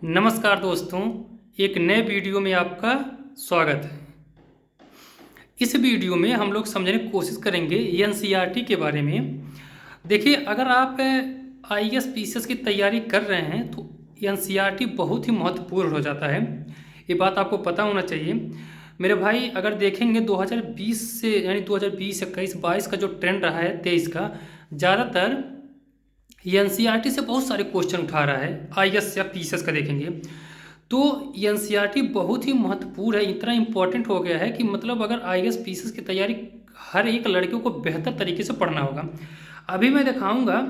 नमस्कार दोस्तों, एक नए वीडियो में आपका स्वागत है। इस वीडियो में हम लोग समझने की कोशिश करेंगे एनसीईआरटी के बारे में। देखिए, अगर आप आईएएस पीसीएस की तैयारी कर रहे हैं तो एनसीईआरटी बहुत ही महत्वपूर्ण हो जाता है। ये बात आपको पता होना चाहिए मेरे भाई। अगर देखेंगे 2020 से यानी 2020, 21, 22 का जो ट्रेंड रहा है, 23 का, ज़्यादातर एनसीईआरटी से बहुत सारे क्वेश्चन उठा रहा है। आईएएस या पीसीएस का देखेंगे तो एनसीईआरटी बहुत ही महत्वपूर्ण है। इतना इम्पोर्टेंट हो गया है कि मतलब अगर आईएएस पीसीएस की तैयारी हर एक लड़के को बेहतर तरीके से पढ़ना होगा। अभी मैं दिखाऊंगा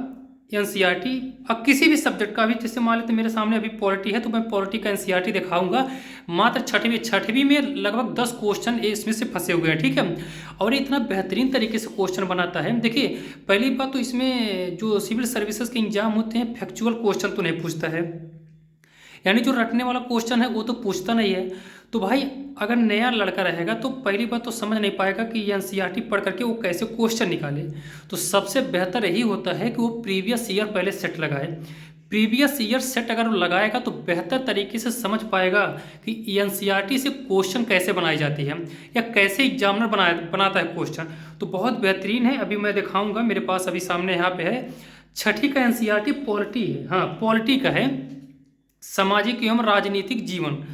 एनसीईआरटी। अब किसी भी सब्जेक्ट का, भी जैसे मान लेते मेरे सामने अभी पॉलिटी है तो मैं पॉलिटी का एनसीईआरटी दिखाऊंगा। मात्र छठवीं में लगभग 10 क्वेश्चन इसमें से फंसे हुए हैं, ठीक है। और ये इतना बेहतरीन तरीके से क्वेश्चन बनाता है। देखिए, पहली बात तो इसमें जो सिविल सर्विसेज के एग्जाम होते हैं, फैक्चुअल क्वेश्चन तो नहीं पूछता है, यानी जो रटने वाला क्वेश्चन है वो तो पूछता नहीं है। तो भाई अगर नया लड़का रहेगा तो पहली बात तो समझ नहीं पाएगा कि एनसीईआरटी पढ़ करके वो कैसे क्वेश्चन निकाले। तो सबसे बेहतर यही होता है कि वो प्रीवियस ईयर पहले सेट लगाए। प्रीवियस ईयर सेट अगर वो लगाएगा तो बेहतर तरीके से समझ पाएगा कि एनसीईआरटी से क्वेश्चन कैसे बनाई जाती है या कैसे एग्जामिनर बनाता है क्वेश्चन। तो बहुत बेहतरीन है। अभी मैं दिखाऊंगा, मेरे पास अभी सामने यहाँ पे है छठी का एनसीईआरटी, पॉलिटी है। हाँ, पॉलिटी का है, सामाजिक एवं राजनीतिक जीवन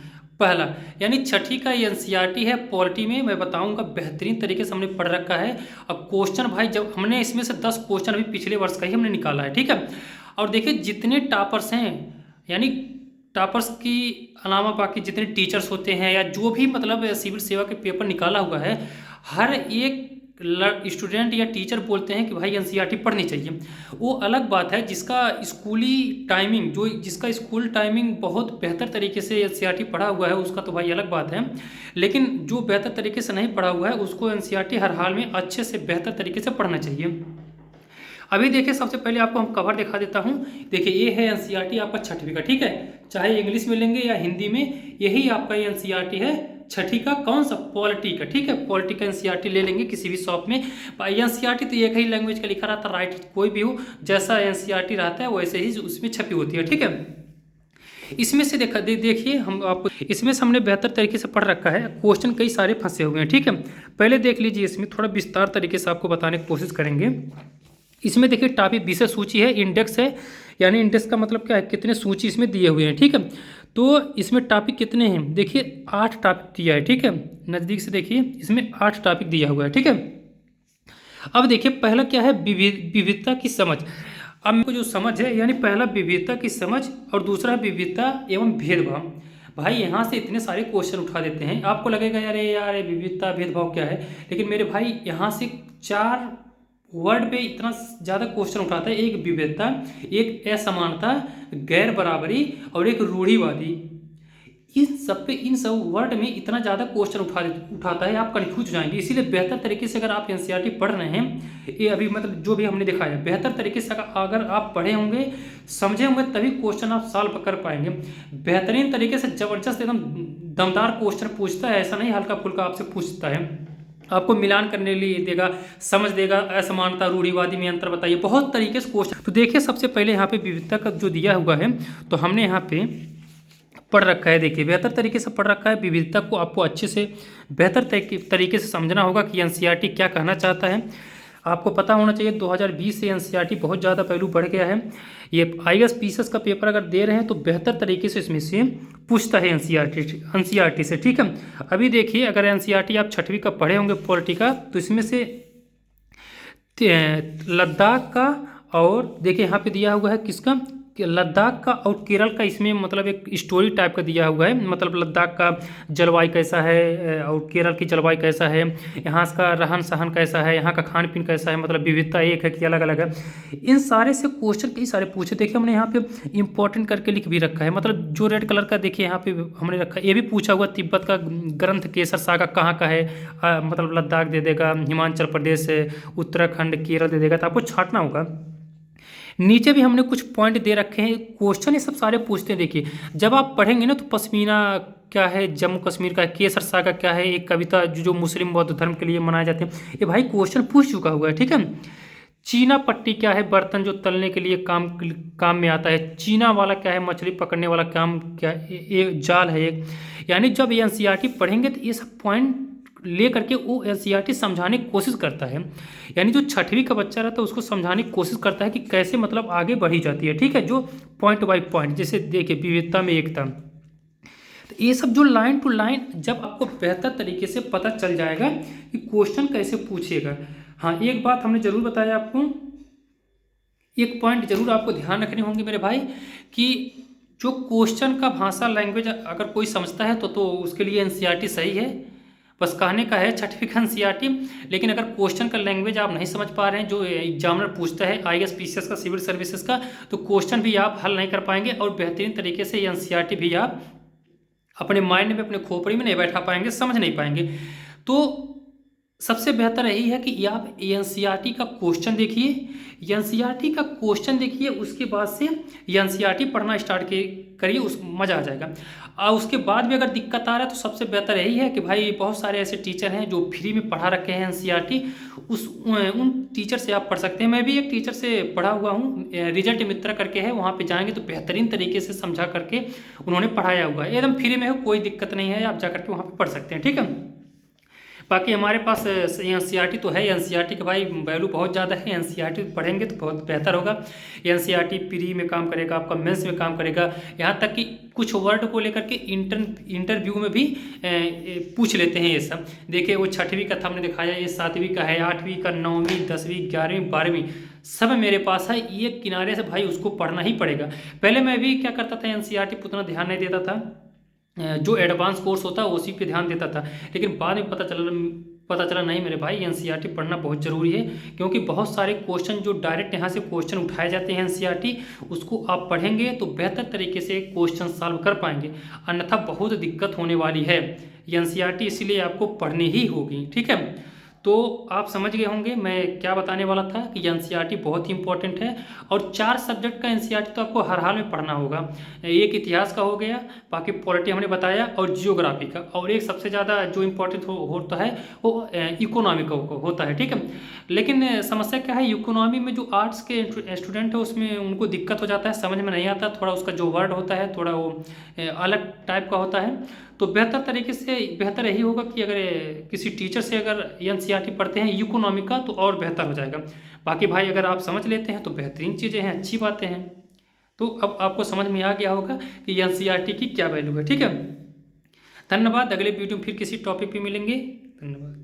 पहला, यानी छठी का एनसीईआरटी है। पॉलिटी में मैं बताऊंगा बेहतरीन तरीके से हमने पढ़ रखा है। अब क्वेश्चन भाई, जब हमने इसमें से 10 क्वेश्चन अभी पिछले वर्ष का ही हमने निकाला है, ठीक है। और देखिए जितने टॉपर्स हैं, यानी टॉपर्स की अलावा बाकी जितने टीचर्स होते हैं या जो भी मतलब सिविल सेवा के पेपर निकाला हुआ है, हर एक स्टूडेंट या टीचर बोलते हैं कि भाई एनसीईआरटी पढ़नी चाहिए। वो अलग बात है जिसका स्कूली टाइमिंग, जो जिसका स्कूल टाइमिंग बहुत बेहतर तरीके से एनसीईआरटी पढ़ा हुआ है, उसका तो भाई अलग बात है। लेकिन जो बेहतर तरीके से नहीं पढ़ा हुआ है उसको एनसीईआरटी हर हाल में अच्छे से बेहतर तरीके से पढ़ना चाहिए। अभी देखिए, सबसे पहले आपको हम कवर दिखा देता हूँ। देखिए, ये है एनसीईआरटी आपका छठवीं का, ठीक है। चाहे इंग्लिश में लेंगे या हिंदी में, यही आपका एनसीईआरटी है छठी का। कौन सा? पॉलिटी का, ठीक है। पॉलिटी का एनसीईआरटी ले लेंगे किसी भी शॉप में। एनसीईआरटी तो एक ही लैंग्वेज का लिखा रहता है, राइट कोई भी हो, जैसा एनसीईआरटी रहता है वैसे ही उसमें छपी होती है, ठीक है। इसमें से देखिए, हम आपको इसमें से हमने बेहतर तरीके से पढ़ रखा है। क्वेश्चन कई सारे फंसे हुए हैं, ठीक है। पहले देख लीजिए, इसमें थोड़ा विस्तार तरीके से आपको बताने की कोशिश करेंगे। इसमें देखिए टॉपिक विषय सूची है, इंडेक्स है, यानी इंडेक्स का मतलब क्या है, कितने सूची इसमें दिए हुए हैं, ठीक है। तो इसमें टॉपिक कितने हैं? देखिए 8 टॉपिक दिया है, ठीक है। नज़दीक से देखिए, इसमें 8 टॉपिक दिया हुआ है, ठीक है। अब देखिए पहला क्या है, विविधता की समझ। अब मेरे को जो समझ है, यानी पहला विविधता की समझ और दूसरा विविधता एवं भेदभाव। भाई यहाँ से इतने सारे क्वेश्चन उठा देते हैं, आपको लगेगा यार ये विविधता भेदभाव क्या है, लेकिन मेरे भाई यहाँ से 4 वर्ड पे इतना ज़्यादा क्वेश्चन उठाता है। एक विविधता, एक असमानता, गैर बराबरी और एक रूढ़िवादी। इन सब वर्ड में इतना ज़्यादा क्वेश्चन उठाता है, आप कंफ्यूज हो जाएंगे। इसीलिए बेहतर तरीके से अगर आप एनसीईआरटी पढ़ रहे हैं, ये अभी मतलब जो भी हमने दिखाया, बेहतर तरीके से अगर आप पढ़े होंगे, समझे होंगे, तभी क्वेश्चन आप सॉल्व कर पाएंगे। बेहतरीन तरीके से जबरदस्त एकदम दमदार क्वेश्चन पूछता है, ऐसा नहीं हल्का फुल्का आपसे पूछता है। आपको मिलान करने के लिए देगा, समझ देगा, असमानता, रूढ़िवादी में अंतर बताइए, बहुत तरीके से क्वेश्चन। तो देखिए सबसे पहले यहाँ पे विविधता का जो दिया हुआ है, तो हमने यहाँ पे पढ़ रखा है। देखिए बेहतर तरीके से पढ़ रखा है। विविधता को आपको अच्छे से बेहतर तरीके से समझना होगा कि एनसीईआरटी क्या कहना चाहता है। आपको पता होना चाहिए 2020 से एनसीईआरटी बहुत ज़्यादा पहलू बढ़ गया है। ये आईएएस पीसीएस का पेपर अगर दे रहे हैं तो बेहतर तरीके से इसमें से पूछता है एनसीईआरटी से, ठीक है। अभी देखिए, अगर एनसीईआरटी आप छठवीं का पढ़े होंगे पॉलिटी का, तो इसमें से लद्दाख का, और देखिए यहाँ पे दिया हुआ है किसका, लद्दाख का और केरल का। इसमें मतलब एक स्टोरी टाइप का दिया हुआ है, मतलब लद्दाख का जलवायु कैसा है और केरल की जलवायु कैसा है, यहाँ का रहन सहन कैसा है, यहाँ का खान पीन कैसा है, मतलब विविधता एक है कि अलग अलग है। इन सारे से क्वेश्चन कई सारे पूछे। देखिए हमने यहाँ पे इंपॉर्टेंट करके लिख भी रखा है, मतलब जो रेड कलर का देखिए यहाँ पे हमने रखा है। ये भी पूछा हुआ, तिब्बत का ग्रंथ केसर सागा कहाँ का है, मतलब लद्दाख दे देगा, हिमाचल प्रदेश, उत्तराखंड, केरल दे देगा, तो आपको छांटना होगा। नीचे भी हमने कुछ पॉइंट दे रखे हैं। क्वेश्चन ये सब सारे पूछते हैं। देखिए जब आप पढ़ेंगे ना, तो पश्मीना क्या है, जम्मू कश्मीर का केसर सागा क्या है, एक कविता जो मुस्लिम बौद्ध धर्म के लिए मनाए जाते हैं, ये भाई क्वेश्चन पूछ चुका हुआ है, ठीक है। चीना पट्टी क्या है, बर्तन जो तलने के लिए काम में आता है। चीना वाला क्या है, मछली पकड़ने वाला काम क्या एक जाल है एक। यानी जब ये एनसीईआरटी पढ़ेंगे तो ये सब पॉइंट ले करके वो एनसीईआरटी समझाने की कोशिश करता है। यानी जो छठवीं का बच्चा रहता है उसको समझाने की कोशिश करता है कि कैसे मतलब आगे बढ़ी जाती है, ठीक है, जो पॉइंट बाई पॉइंट, जैसे देखिए विविधता में एकता। तो ये सब जो लाइन टू लाइन जब आपको बेहतर तरीके से पता चल जाएगा कि क्वेश्चन कैसे पूछेगा। हाँ, एक बात हमने जरूर बताया आपको, एक पॉइंट जरूर आपको ध्यान रखने होंगे मेरे भाई, कि जो क्वेश्चन का भाषा लैंग्वेज अगर कोई समझता है तो उसके लिए एनसीईआरटी सही है। बस कहने का है छठवीं का एनसीईआरटी। लेकिन अगर क्वेश्चन का लैंग्वेज आप नहीं समझ पा रहे हैं, जो एग्जामिनर पूछता है आईएएस पीसीएस का, सिविल सर्विसेज का, तो क्वेश्चन भी आप हल नहीं कर पाएंगे और बेहतरीन तरीके से एनसीईआरटी भी आप अपने माइंड में, अपने खोपड़ी में नहीं बैठा पाएंगे, समझ नहीं पाएंगे। तो सबसे बेहतर यही है कि आप एनसीईआरटी का क्वेश्चन देखिए, एनसीईआरटी का क्वेश्चन देखिए, उसके बाद से एनसीईआरटी पढ़ना स्टार्ट करिए, उस मज़ा आ जाएगा। और उसके बाद भी अगर दिक्कत आ रहा है तो सबसे बेहतर यही है कि भाई बहुत सारे ऐसे टीचर हैं जो फ्री में पढ़ा रखे हैं एनसीईआरटी, उन टीचर से आप पढ़ सकते हैं। मैं भी एक टीचर से पढ़ा हुआ हूँ, रिजल्ट मित्र करके है, वहाँ पे जाएंगे तो बेहतरीन तरीके से समझा करके उन्होंने पढ़ाया हुआ है, एकदम फ्री में हो, कोई दिक्कत नहीं है, आप जा करके वहाँ पर पढ़ सकते हैं, ठीक है। बाकी हमारे पास एनसीईआरटी तो है, एनसीईआरटी का भाई वैल्यू बहुत ज़्यादा है, एनसीईआरटी पढ़ेंगे तो बहुत बेहतर होगा। एनसीईआरटी प्री में काम करेगा, आपका मेंस में काम करेगा, यहाँ तक कि कुछ वर्ड को लेकर के इंटरव्यू में भी पूछ लेते हैं ये सब। देखिए वो छठवीं का था हमने दिखाया, ये सातवीं का है, आठवीं का, नौवीं, 10वीं, 11वीं, 12वीं सब मेरे पास है। ये किनारे से भाई उसको पढ़ना ही पड़ेगा। पहले मैं भी क्या करता था, एनसीईआरटी पर उतना ध्यान नहीं देता था, जो एडवांस कोर्स होता है उसी पे ध्यान देता था। लेकिन बाद में पता चला नहीं मेरे भाई, एनसीईआरटी पढ़ना बहुत ज़रूरी है, क्योंकि बहुत सारे क्वेश्चन जो डायरेक्ट यहाँ से क्वेश्चन उठाए जाते हैं एनसीईआरटी, उसको आप पढ़ेंगे तो बेहतर तरीके से क्वेश्चन सॉल्व कर पाएंगे, अन्यथा बहुत दिक्कत होने वाली है। एनसीईआरटी इसीलिए आपको पढ़नी ही होगी, ठीक है। तो आप समझ गए होंगे मैं क्या बताने वाला था, कि एनसीईआरटी बहुत ही इंपॉर्टेंट है। और 4 सब्जेक्ट का एनसीईआरटी तो आपको हर हाल में पढ़ना होगा। एक इतिहास का हो गया, बाकी पॉलिटी हमने बताया, और जियोग्राफी का, और एक सबसे ज़्यादा जो इम्पोर्टेंट होता है वो इकोनॉमी का होता है, ठीक है। लेकिन समस्या क्या है, इकोनॉमी में जो आर्ट्स के स्टूडेंट है उसमें उनको दिक्कत हो जाता है, समझ में नहीं आता, थोड़ा उसका जो वर्ड होता है थोड़ा वो अलग टाइप का होता है। तो बेहतर तरीके से बेहतर यही होगा कि अगर किसी टीचर से अगर एनसीईआरटी पढ़ते हैं इकोनॉमी का तो और बेहतर हो जाएगा। बाकी भाई अगर आप समझ लेते हैं तो बेहतरीन चीज़ें हैं, अच्छी बातें हैं। तो अब आपको समझ में आ गया होगा कि एनसीईआरटी की क्या वैल्यू है, ठीक है। धन्यवाद। अगले वीडियो में फिर किसी टॉपिक पे मिलेंगे। धन्यवाद।